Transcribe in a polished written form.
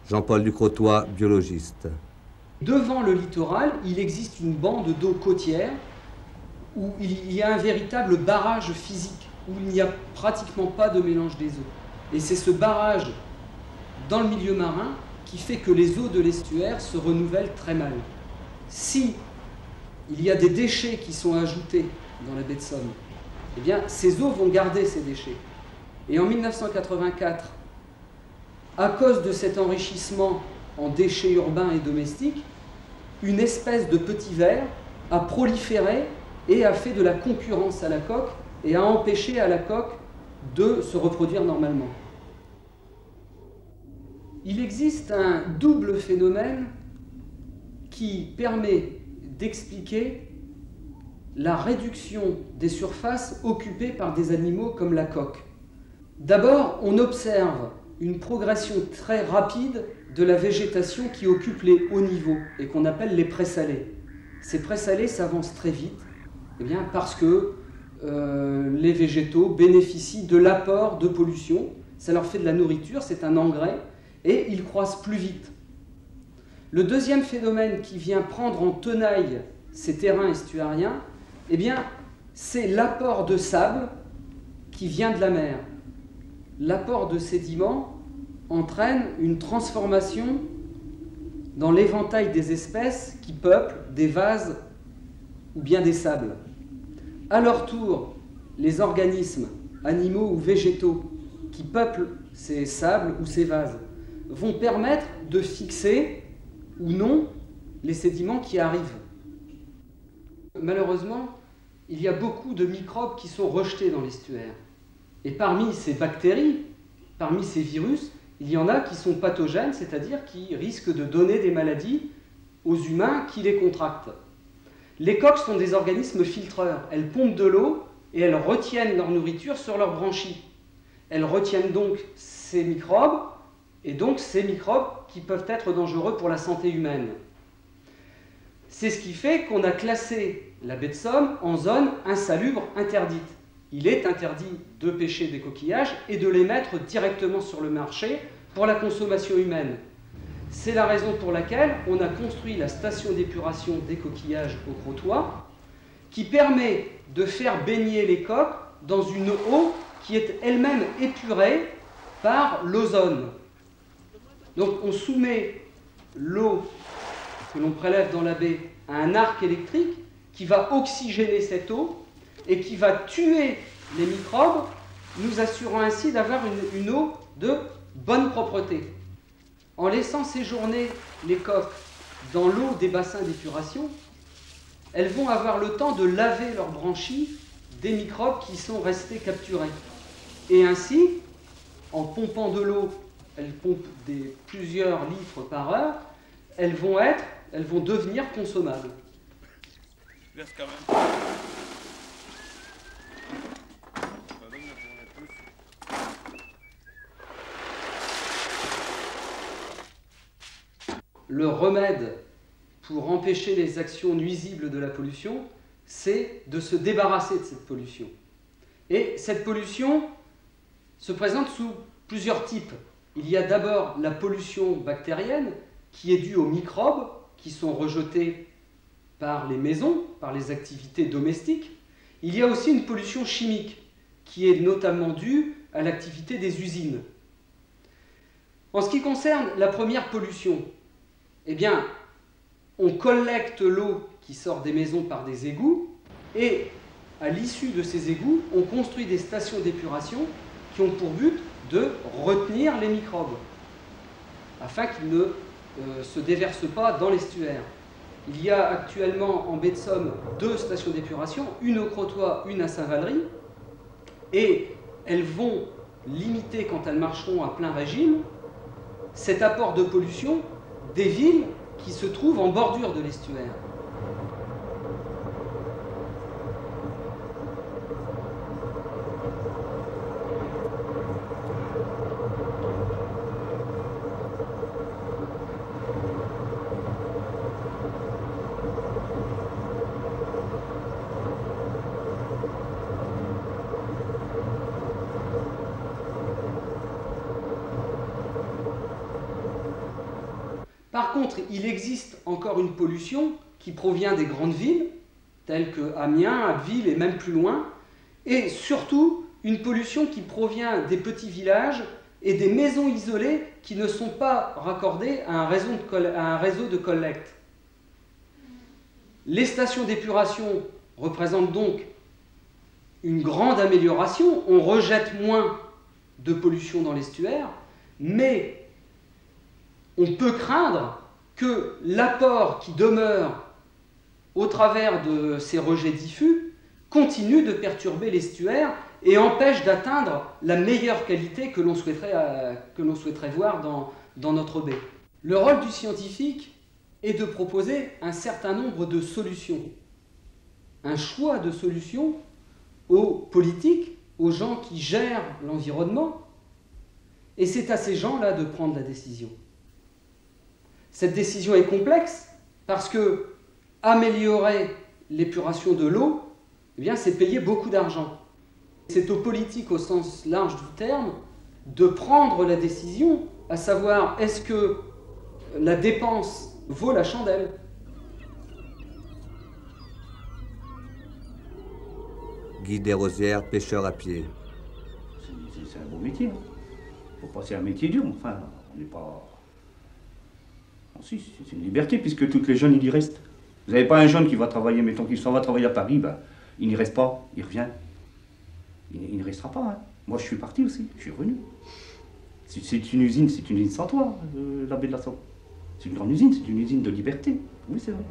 Jean-Paul Ducrotoy, biologiste. Devant le littoral, il existe une bande d'eau côtière où il y a un véritable barrage physique, où il n'y a pratiquement pas de mélange des eaux. Et c'est ce barrage dans le milieu marin qui fait que les eaux de l'estuaire se renouvellent très mal. Si il y a des déchets qui sont ajoutés dans la baie de Somme, eh bien, ces eaux vont garder ces déchets. Et en 1984, à cause de cet enrichissement en déchets urbains et domestiques, une espèce de petit ver a proliféré et a fait de la concurrence à la coque et a empêché à la coque de se reproduire normalement. Il existe un double phénomène qui permet d'expliquer la réduction des surfaces occupées par des animaux comme la coque. D'abord, on observe une progression très rapide de la végétation qui occupe les hauts niveaux et qu'on appelle les présalés. Ces présalés s'avancent très vite, eh bien, parce que les végétaux bénéficient de l'apport de pollution, ça leur fait de la nourriture, c'est un engrais, et ils croissent plus vite. Le deuxième phénomène qui vient prendre en tenaille ces terrains estuariens, eh bien, c'est l'apport de sable qui vient de la mer. L'apport de sédiments entraîne une transformation dans l'éventail des espèces qui peuplent des vases ou bien des sables. À leur tour, les organismes animaux ou végétaux qui peuplent ces sables ou ces vases vont permettre de fixer ou non les sédiments qui arrivent. Malheureusement, il y a beaucoup de microbes qui sont rejetés dans l'estuaire. Et parmi ces bactéries, parmi ces virus, il y en a qui sont pathogènes, c'est-à-dire qui risquent de donner des maladies aux humains qui les contractent. Les coques sont des organismes filtreurs. Elles pompent de l'eau et elles retiennent leur nourriture sur leurs branchies. Elles retiennent donc ces microbes, et donc ces microbes qui peuvent être dangereux pour la santé humaine. C'est ce qui fait qu'on a classé la baie de Somme en zone insalubre interdite. Il est interdit de pêcher des coquillages et de les mettre directement sur le marché pour la consommation humaine. C'est la raison pour laquelle on a construit la station d'épuration des coquillages au Crotoy, qui permet de faire baigner les coques dans une eau qui est elle-même épurée par l'ozone. Donc on soumet l'eau que l'on prélève dans la baie à un arc électrique qui va oxygéner cette eau et qui va tuer les microbes, nous assurant ainsi d'avoir une eau de bonne propreté. En laissant séjourner les coques dans l'eau des bassins d'épuration, elles vont avoir le temps de laver leurs branchies des microbes qui sont restés capturés. Et ainsi, en pompant de l'eau, elles pompent plusieurs litres par heure, elles vont devenir consommables. Laisse quand même. Le remède pour empêcher les actions nuisibles de la pollution, c'est de se débarrasser de cette pollution. Et cette pollution se présente sous plusieurs types. Il y a d'abord la pollution bactérienne qui est due aux microbes qui sont rejetés par les maisons, par les activités domestiques. Il y a aussi une pollution chimique qui est notamment due à l'activité des usines. En ce qui concerne la première pollution, eh bien, on collecte l'eau qui sort des maisons par des égouts et à l'issue de ces égouts, on construit des stations d'épuration qui ont pour but de retenir les microbes afin qu'ils ne se déversent pas dans l'estuaire. Il y a actuellement en baie de Somme 2 stations d'épuration, une au Crotoy, une à Saint-Valery, et elles vont limiter, quand elles marcheront à plein régime, cet apport de pollution des villes qui se trouvent en bordure de l'estuaire. Par contre, il existe encore une pollution qui provient des grandes villes, telles que Amiens, Abbeville et même plus loin, et surtout une pollution qui provient des petits villages et des maisons isolées qui ne sont pas raccordées à un réseau de collecte. Les stations d'épuration représentent donc une grande amélioration, on rejette moins de pollution dans l'estuaire, mais on peut craindre que l'apport qui demeure au travers de ces rejets diffus continue de perturber l'estuaire et empêche d'atteindre la meilleure qualité que l'on souhaiterait voir dans notre baie. Le rôle du scientifique est de proposer un certain nombre de solutions, un choix de solutions aux politiques, aux gens qui gèrent l'environnement, et c'est à ces gens-là de prendre la décision. Cette décision est complexe parce que améliorer l'épuration de l'eau, eh bien, c'est payer beaucoup d'argent. C'est aux politiques au sens large du terme de prendre la décision, à savoir est-ce que la dépense vaut la chandelle. Guy Desrosières, pêcheur à pied. C'est un beau métier. Faut pas, c'est un métier dur, enfin, on n'est pas... Non, si, c'est une liberté, puisque tous les jeunes, ils y restent. Vous n'avez pas un jeune qui va travailler, mettons qu'il s'en va travailler à Paris, ben, il n'y reste pas, il revient. Il ne restera pas, hein. Moi, je suis parti aussi, je suis revenu. C'est une usine sans toit, la baie de la Somme. C'est une grande usine, c'est une usine de liberté. Oui, c'est vrai.